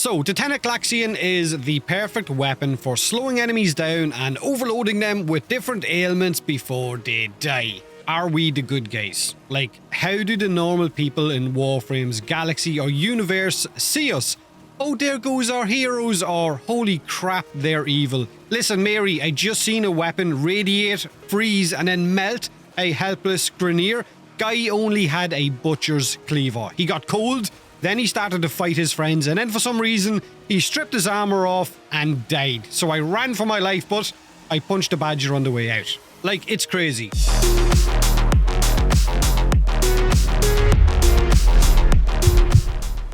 So, the Tenet GLAXION is the perfect weapon for slowing enemies down and overloading them with different ailments before they die. Are we the good guys? Like, how do the normal people in Warframe's galaxy or universe see us? Oh, there goes our heroes, or holy crap, they're evil. Listen, Mary, I just seen a weapon radiate, freeze, and then melt a helpless Grineer. Guy only had a butcher's cleaver. He got cold, then he started to fight his friends, and then for some reason, he stripped his armor off and died. So I ran for my life, but I punched a badger on the way out. Like, it's crazy.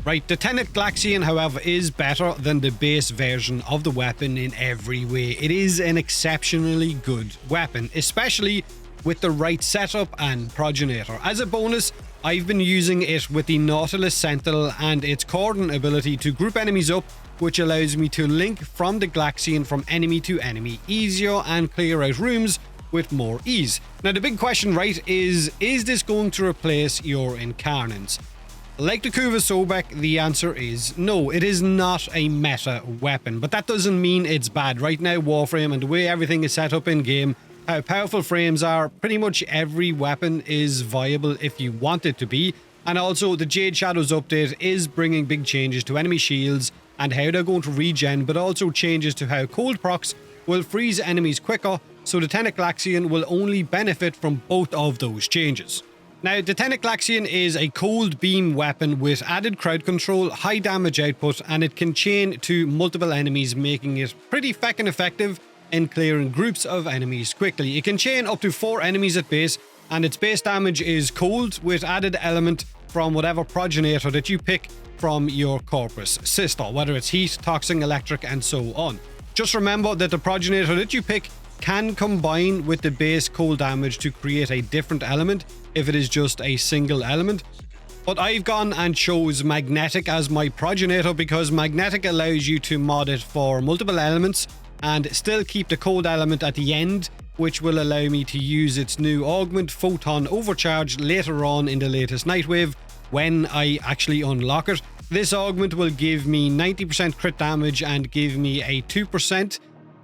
Right, the Tenet GLAXION, however, is better than the base version of the weapon in every way. It is an exceptionally good weapon, especially with the right setup and progenitor. As a bonus, I've been using it with the Nautilus Sentinel and its cordon ability to group enemies up, which allows me to link from the GLAXION from enemy to enemy easier and clear out rooms with more ease. Now the big question, right, is this going to replace your Incarnants? Like the Kuva Sobek, the answer is no. It is not a meta weapon, but that doesn't mean it's bad. Right now, Warframe and the way everything is set up in game, how powerful frames are, pretty much every weapon is viable if you want it to be. And also, the Jade Shadows update is bringing big changes to enemy shields and how they're going to regen, but also changes to how cold procs will freeze enemies quicker, so the Tenet GLAXION will only benefit from both of those changes. Now, the Tenet GLAXION is a cold beam weapon with added crowd control, high damage output, and it can chain to multiple enemies, making it pretty feckin' effective in clearing groups of enemies quickly. It can chain up to 4 enemies at base, and its base damage is cold with added element from whatever progenitor that you pick from your corpus sister, whether it's heat, toxic, electric, and so on. Just remember that the progenitor that you pick can combine with the base cold damage to create a different element if it is just a single element. But I've gone and chose magnetic as my progenitor because magnetic allows you to mod it for multiple elements and still keep the cold element at the end, which will allow me to use its new augment photon overcharge later on in the latest Nightwave when I actually unlock it. This augment will give me 90% crit damage and give me a 2%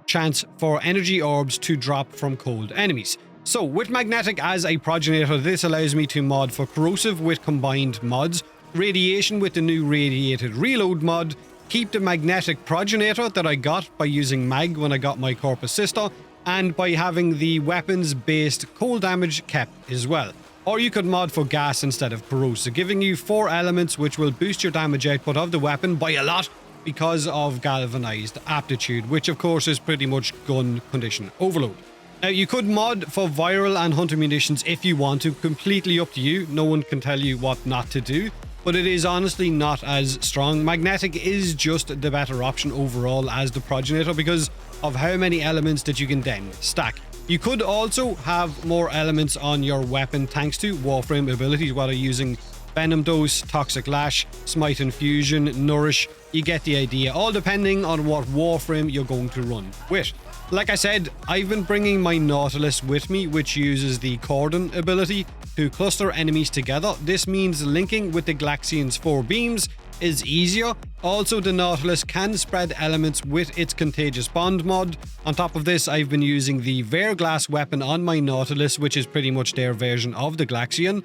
chance for energy orbs to drop from cold enemies. So with magnetic as a progenitor, this allows me to mod for corrosive with combined mods, radiation with the new radiated reload mod, keep the magnetic progenitor that I got by using mag when I got my corpus sister, and by having the weapons based cold damage kept as well. Or you could mod for gas instead of corrosive, giving you 4 elements which will boost your damage output of the weapon by a lot because of galvanized aptitude, which of course is pretty much gun condition overload. Now you could mod for viral and hunter munitions if you want to, completely up to you. No one can tell you what not to do, but it is honestly not as strong. Magnetic is just the better option overall as the progenitor because of how many elements that you can then stack. You could also have more elements on your weapon thanks to Warframe abilities, whether using Venom Dose, Toxic Lash, Smite Infusion, Nourish. You get the idea, all depending on what Warframe you're going to run with. Like I said, I've been bringing my Nautilus with me, which uses the Cordon ability to cluster enemies together. This means linking with the GLAXION's 4 beams is easier. Also, the Nautilus can spread elements with its Contagious Bond mod. On top of this, I've been using the Verglass weapon on my Nautilus, which is pretty much their version of the GLAXION.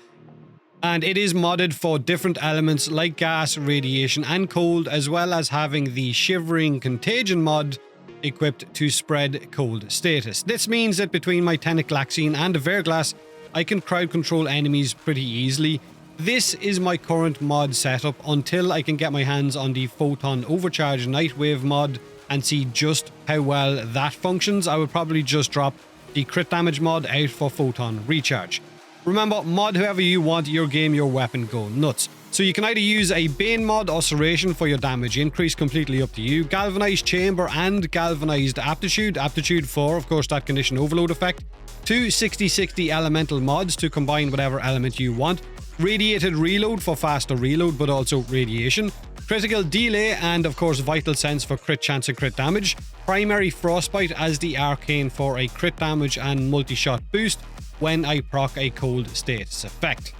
And it is modded for different elements like gas, radiation, and cold, as well as having the Shivering Contagion mod equipped to spread cold status. This means that between my Tenet GLAXION and the Verglass, I can crowd control enemies pretty easily. This is my current mod setup until I can get my hands on the Photon Overcharge Nightwave mod and see just how well that functions. I would probably just drop the crit damage mod out for Photon Recharge. Remember, mod however you want your game, your weapon, go nuts. So you can either use a Bane mod or Serration for your damage increase, completely up to you. Galvanized Chamber and Galvanized Aptitude. Aptitude for, of course, that condition overload effect. 2 60-60 elemental mods to combine whatever element you want. Radiated Reload for faster reload, but also radiation. Critical Delay and, of course, Vital Sense for crit chance and crit damage. Primary Frostbite as the Arcane for a crit damage and multi-shot boost when I proc a cold status effect.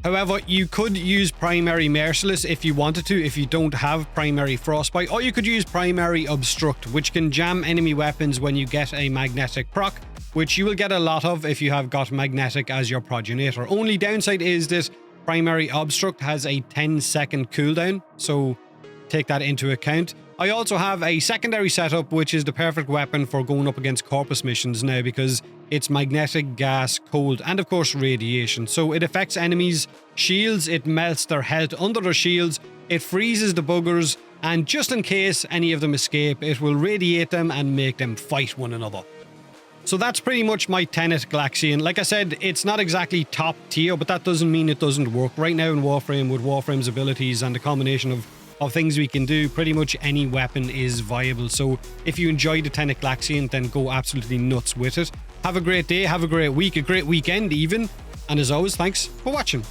However, you could use primary Merciless if you wanted to, if you don't have primary Frostbite, or you could use primary Obstruct, which can jam enemy weapons when you get a magnetic proc, which you will get a lot of if you have got magnetic as your progenitor. Only downside is that primary Obstruct has a 10-second cooldown, so take that into account. I also have a secondary setup, which is the perfect weapon for going up against Corpus missions now, because it's magnetic, gas, cold, and of course radiation. So it affects enemies' shields, it melts their health under their shields, it freezes the buggers, and just in case any of them escape, it will radiate them and make them fight one another. So that's pretty much my Tenet GLAXION. Like I said, it's not exactly top tier, but that doesn't mean it doesn't work. Right now in Warframe, with Warframe's abilities and the combination of things we can do, pretty much any weapon is viable. So if you enjoy the Tenet GLAXION, then go absolutely nuts with it. Have a great day, have a great week, a great weekend even. And as always, thanks for watching.